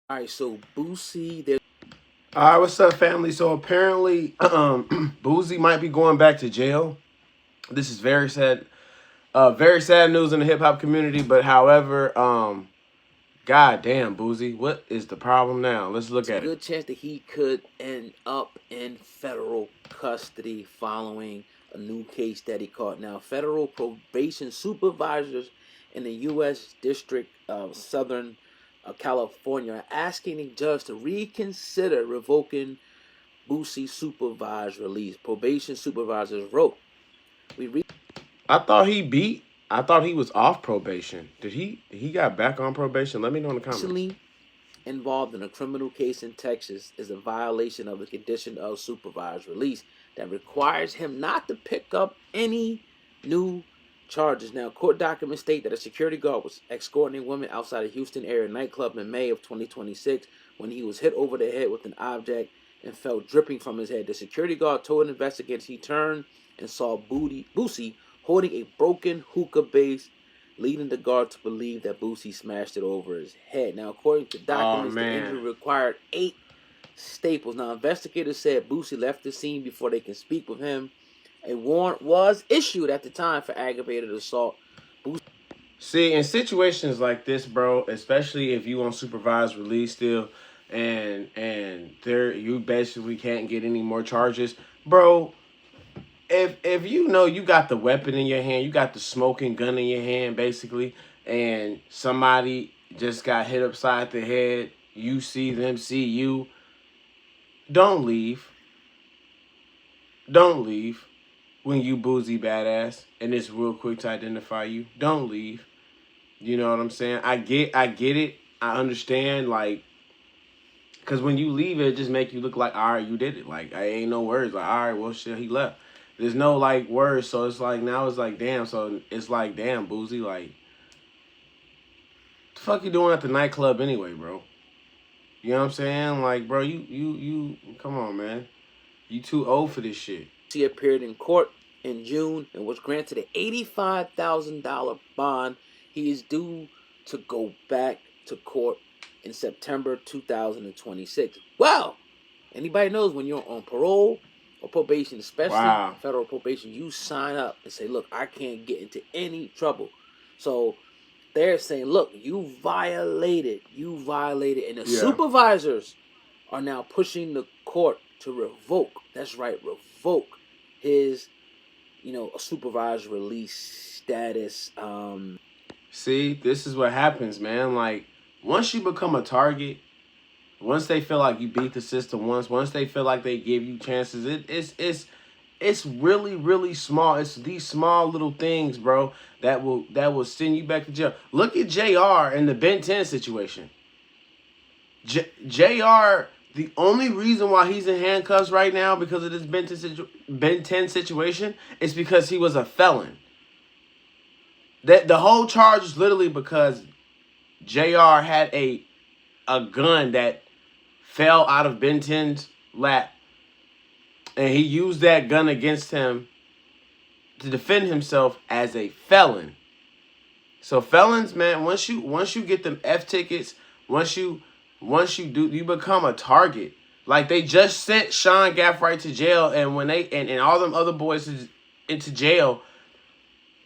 All right, so Boosie, there's All right, what's up, family? So apparently, Boozy might be going back to jail. This is very sad news in the hip hop community. But however, god damn, Boozy, what is the problem now? Let's look a at it. good chance that he could end up in federal custody following a new case that he caught. Now, federal probation supervisors in the U.S. District of Southern California are asking the judge to reconsider revoking Boosie supervised release. Probation supervisors wrote, "We I thought he beat. I thought he was off probation. Did he? He got back on probation? Let me know in the comments. recently involved in a criminal case in Texas is a violation of the condition of supervised release that requires him not to pick up any new charges. Now, court documents state that a security guard was escorting a woman outside a Houston area nightclub in May of 2026 when he was hit over the head with an object and felt dripping from his head. The security guard told investigators he turned and saw Boosie holding a broken hookah base, leading the guard to believe that Boosie smashed it over his head. Now, according to Oh documents, the man. injury required 8 staples. Now, investigators said Boosie left the scene before they can speak with him. A warrant was issued at the time for aggravated assault. Boosie See, in situations like this, bro, especially if you on supervised release still, and there you basically can't get any more charges, bro. If you know you got the weapon in your hand, you got the smoking gun in your hand, basically, and somebody just got hit upside the head, you see them see you, don't leave. Don't leave when you Boozy Badass, and it's real quick to identify you. Don't leave. You know what I'm saying? I get it. I understand, like, because when you leave it just make you look like, all right, you did it. Like, I ain't no words. Like, all right, well, shit, he left. There's no, like, words. So it's like, now it's like, damn. So it's like, damn, Boozy, like, the fuck you doing at the nightclub anyway, bro? You know what I'm saying? Like, bro, come on, man. You too old for this shit. appeared in court in June and was granted an $85,000 bond. He is due to go back to court in September 2026. Well, anybody knows when you're on parole or probation, especially Wow. federal probation, you sign up and say, look, I can't get into any trouble. So they're saying, look, you violated, and the Yeah. supervisors are now pushing the court to revoke. That's right, revoke his, a supervised release status. See, this is what happens, man. Like, once you become a target, once they feel like you beat the system once they feel like they give you chances, it's really really small. It's these small little things, bro, that will send you back to jail. Look at Jr. in the Ben 10 situation. Jr. The only reason why he's in handcuffs right now because of this Ben 10 situation is because he was a felon. That the whole charge is literally because Jr. had a gun that fell out of Ben 10's lap, and he used that gun against him to defend himself as a felon. So felons, man, once you get them F tickets, once you become a target. Like they just sent Sean Gaffright to jail, and when they and all them other boys into jail,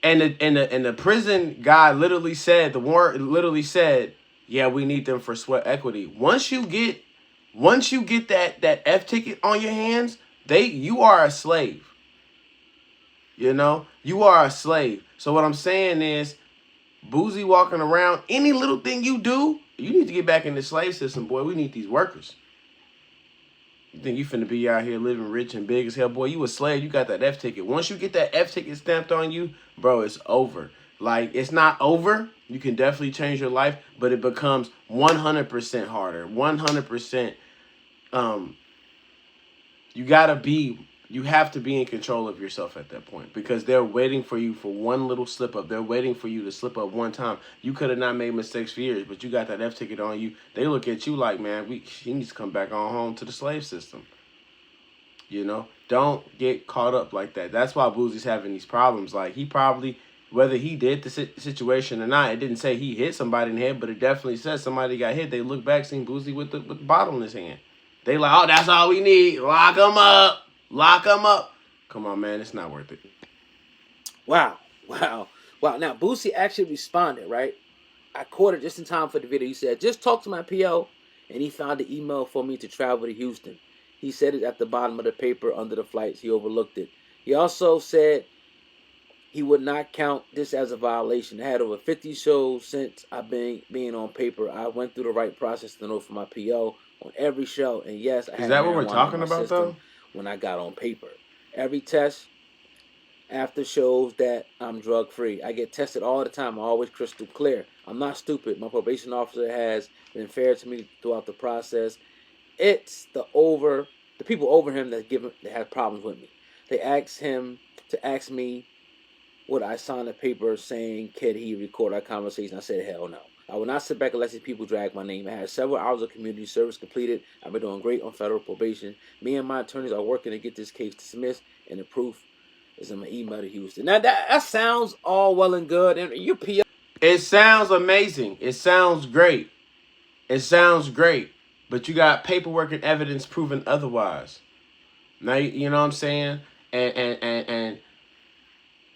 and the prison guy literally said, the warrant literally said, yeah, we need them for sweat equity. Once you get that F ticket on your hands, you are a slave. You know, you are a slave. So what I'm saying is, Boozy walking around, any little thing you do, you need to get back in the slave system, boy. We need these workers. You think you finna be out here living rich and big as hell, boy? You a slave. You got that F ticket. Once you get that F ticket stamped on you, bro, it's over. Like, it's not over. You can definitely change your life, but it becomes 100% harder. 100%. Um, you have to be in control of yourself at that point because they're waiting for you for one little slip up. They're waiting for you to slip up one time. You could have not made mistakes for years, but you got that F ticket on you. They look at you like, man, he needs to come back on home to the slave system. You know, don't get caught up like that. That's why Boozie's having these problems. Like, he probably whether he did the situation or not. It didn't say he hit somebody in the head, but it definitely says somebody got hit. They look back, seen Boosie with the bottle in his hand. They like, oh, that's all we need. Lock him up. Lock him up. Come on, man. It's not worth it. Wow. Now Boosie actually responded, right? I caught it just in time for the video. He said, just talk to my PO, and he found the email for me to travel to Houston. He said it at the bottom of the paper under the flights. He overlooked it. He also said he would not count this as a violation. I had over 50 shows since I've been being on paper. I went through the right process to know for my PO on every show. And yes, I had Is that what we're marijuana in talking my about, system though? when I got on paper. Every test after shows that I'm drug free. I get tested all the time. I'm always crystal clear. I'm not stupid. My probation officer has been fair to me throughout the process. It's the people over him that have problems with me. They asked him to ask me would I sign a paper saying could he record our conversation. I said hell no. I will not sit back and let these people drag my name. I had several hours of community service completed. I've been doing great on federal probation. Me and my attorneys are working to get this case dismissed, and the proof is in my email to Houston. Now that sounds all well and good, and your PO. It sounds amazing. It sounds great. It sounds great. But you got paperwork and evidence proving otherwise. Now you know what I'm saying? And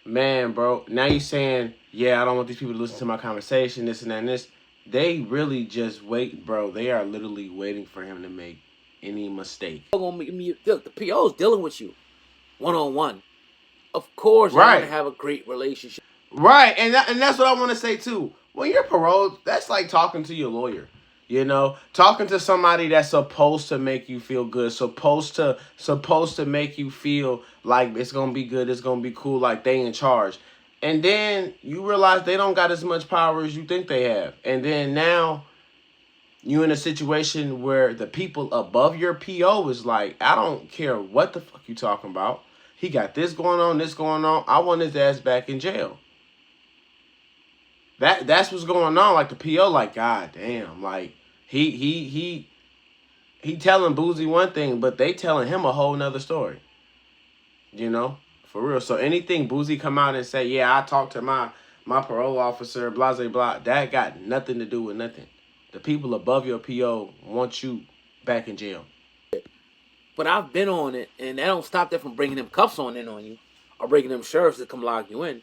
man, bro, now you saying, yeah, I don't want these people to listen to my conversation, this and that and this. They really just wait, bro. They are literally waiting for him to make any mistake. Look, the PO is dealing with you one-on-one. Of course, you're Right. going to have a great relationship. Right, and that's what I want to say too. When you're paroled, that's like talking to your lawyer. You know, talking to somebody that's supposed to make you feel good, supposed to make you feel like it's gonna be good, it's gonna be cool, like they in charge. And then you realize they don't got as much power as you think they have. And then now you in a situation where the people above your PO is like, I don't care what the fuck you talking about. He got this going on, this going on. I want his ass back in jail. That's what's going on. Like the PO, like, god damn, like he telling Boosie one thing, but they telling him a whole nother story. You know, for real. So anything Boosie come out and say, yeah, I talked to my parole officer, blah blah blah, that got nothing to do with nothing. The people above your PO want you back in jail. But I've been on it, and that don't stop them from bringing them cuffs on you, or bringing them sheriffs to come lock you in.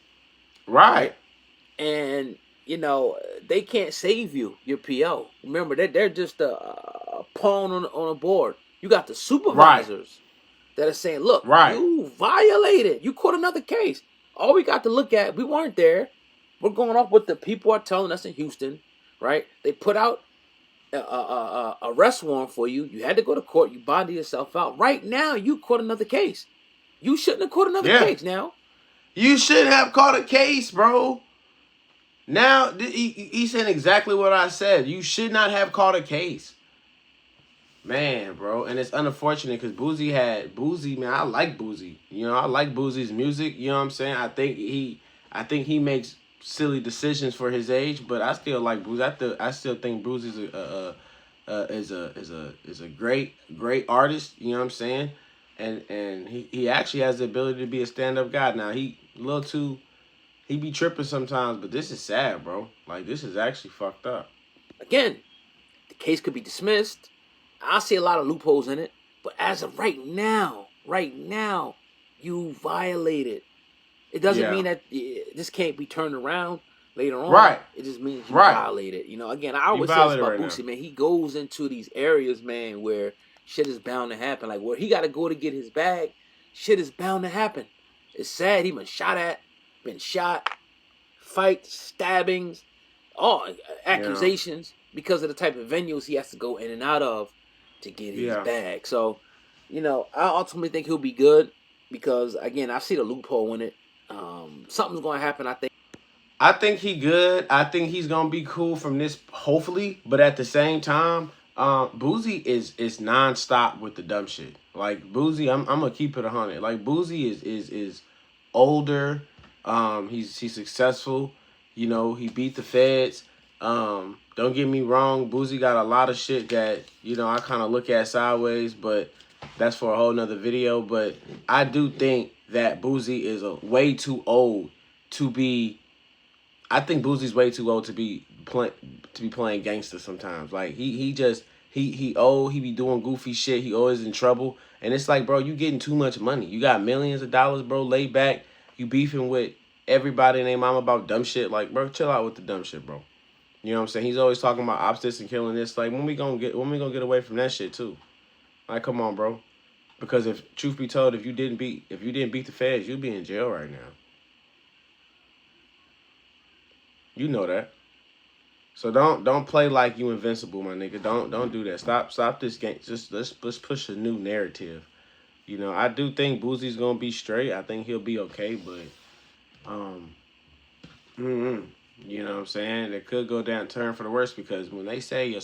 Right. And you know they can't save you, your PO. Remember, they're just a pawn on a board. You got the supervisors that are saying, "Look, you violated. You caught another case. All we got to look at, we weren't there. We're going off what the people are telling us in Houston, right? They put out a arrest warrant for you. You had to go to court. You bonded yourself out. Right now, you caught another case. You shouldn't have caught another case. Now, you shouldn't have caught a case, bro." Now, he said exactly what I said. You should not have caught a case. Man, bro. And it's unfortunate because Boosie, man, I like Boosie. You know, I like Boosie's music. You know what I'm saying? I think he makes silly decisions for his age, but I still like Boosie. I still think Boosie's is a great artist. You know what I'm saying? And he actually has the ability to be a stand-up guy. Now, he be tripping sometimes, but this is sad, bro. Like, this is actually fucked up. Again, the case could be dismissed. I see a lot of loopholes in it, but as of right now, you violated. It doesn't mean that this can't be turned around later on. Right. It just means you violated. You know, again, I always say this about Boosie, man. He goes into these areas, man, where shit is bound to happen. Like, where he got to go to get his bag, shit is bound to happen. It's sad. He been shot, fights, stabbings, all accusations because of the type of venues he has to go in and out of to get his bag. So, you know, I ultimately think he'll be good because, again, I see the loophole in it. Something's going to happen, I think. I think he good. I think he's going to be cool from this, hopefully. But at the same time, Boosie is nonstop with the dumb shit. Like, Boosie, I'm going to keep it 100. Like, Boosie is older. He's successful. You know, he beat the feds. Don't get me wrong, Boosie got a lot of shit that, you know, I kind of look at sideways, but that's for a whole nother video. But I do think that Boosie is way too old to be I think Boosie's way too old to be playing gangster sometimes. Like he just he old, he be doing goofy shit, he always in trouble. And it's like, bro, you getting too much money. You got millions of dollars, bro, lay back. You beefing with everybody and their mom about dumb shit. Like, bro, chill out with the dumb shit, bro. You know what I'm saying? He's always talking about opposites and killing this. Like, when we gonna get away from that shit too? Like, come on, bro. Because if truth be told, if you didn't beat the feds, you'd be in jail right now. You know that. So don't play like you invincible, my nigga. Don't do that. Stop this game. Just let's push a new narrative. You know, I do think Boosie's gonna be straight. I think he'll be okay, but um, you know what I'm saying? It could go down turn for the worse because when they say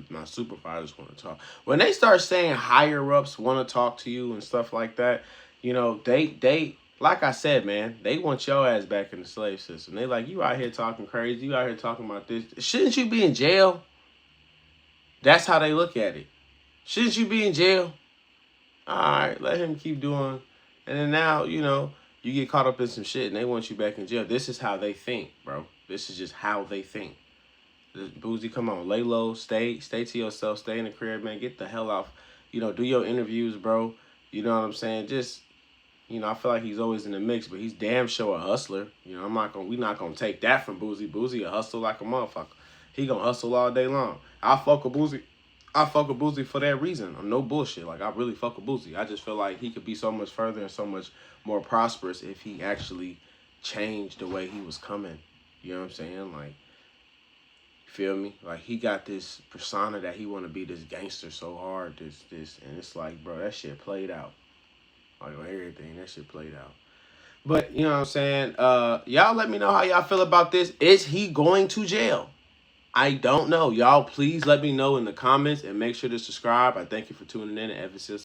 my supervisors want to talk. When they start saying higher ups want to talk to you and stuff like that, you know, they like I said, man, they want your ass back in the slave system. They like, you out here talking crazy, you out here talking about this. Shouldn't you be in jail? That's how they look at it. Shouldn't you be in jail? All right, let him keep doing. And then now, you know, you get caught up in some shit and they want you back in jail. This is how they think, bro. This is just how they think. Boosie, come on, lay low, stay to yourself, stay in the crib, man. Get the hell off. You know, do your interviews, bro. You know what I'm saying? Just, you know, I feel like he's always in the mix, but he's damn sure a hustler. You know, we not gonna take that from Boosie. Boosie a hustle like a motherfucker. He gonna hustle all day long. I fuck with Boosie for that reason. I'm no bullshit. Like, I really fuck with Boosie. I just feel like he could be so much further and so much more prosperous if he actually changed the way he was coming. You know what I'm saying? Like, feel me? Like, he got this persona that he want to be this gangster so hard, this, and it's like, bro, that shit played out. Like, on everything, that shit played out. But, you know what I'm saying? Y'all let me know how y'all feel about this. Is he going to jail? I don't know. Y'all, please let me know in the comments and make sure to subscribe. I thank you for tuning in, and emphasis